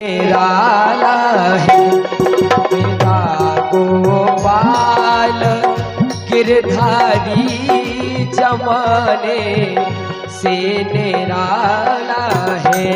निराला है मेरा गोपाल गिरधारी जमाने से निराला है।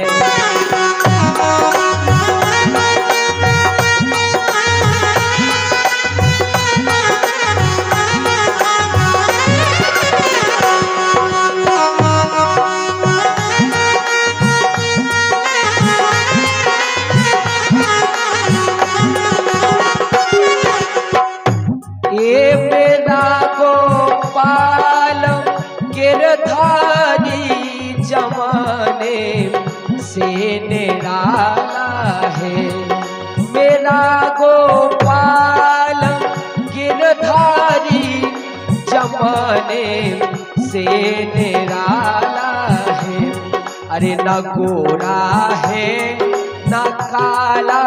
गिरधारी जमाने से निराला है मेरा गोपाल गिरधारी जमाने से निराला है। अरे न गोरा है न काला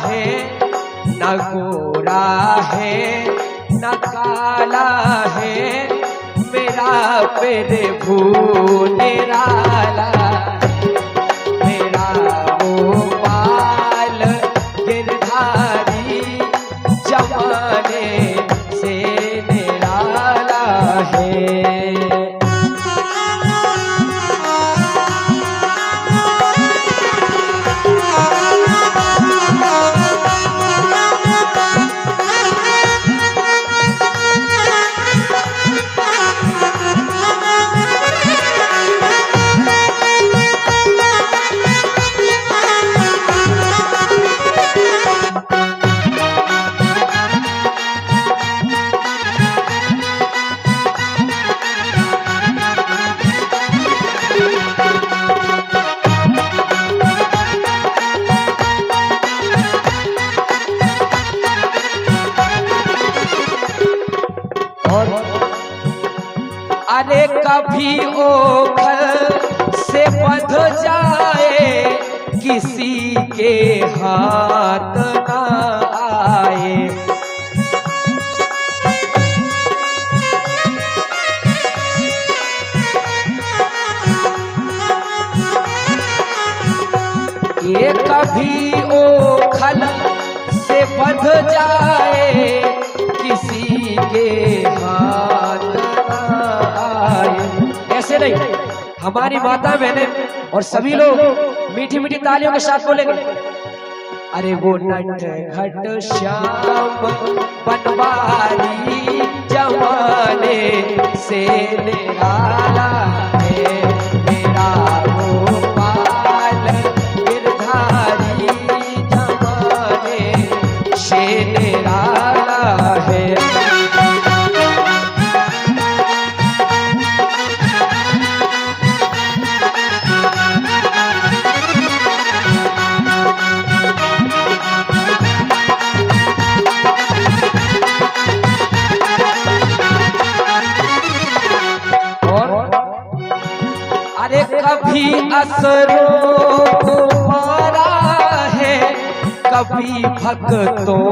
है, न गोरा है न काला है, मेरा प्रभु निराला मेरा गोपाल गिरधारी जमाने से निराला है। अरे कभी ओखल से बंध जाए किसी के हाथ ना आए, ये कभी ओखल से बंध जाए किसी के हाथ ऐसे नहीं। हमारी माता बहने और सभी लोग मीठी मीठी तालियों के साथ बोलेंगे। अरे वो नट घट श्याम बनवारी जमाने से निराला है मेरा गोपाल गिरधारी जमाने से निराला है। अरे कभी असरों को मारा है, कभी भक्तों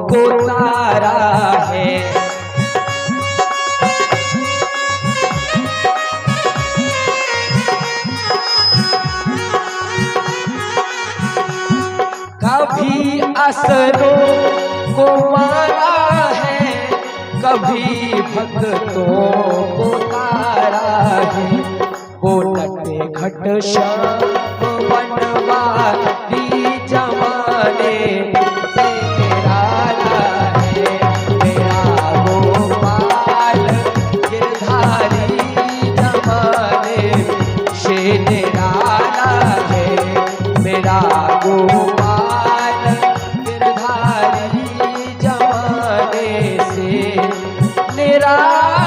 को तारा है, कभी असरों को मारा है, कभी भक्तों को तारा है। वो नटे घट श्याम बनवारी जमाने से निराला है मेरा गोपाल गिरधारी जमाने से निराला है मेरा गोपाल गिरधारी जमाने से निराला।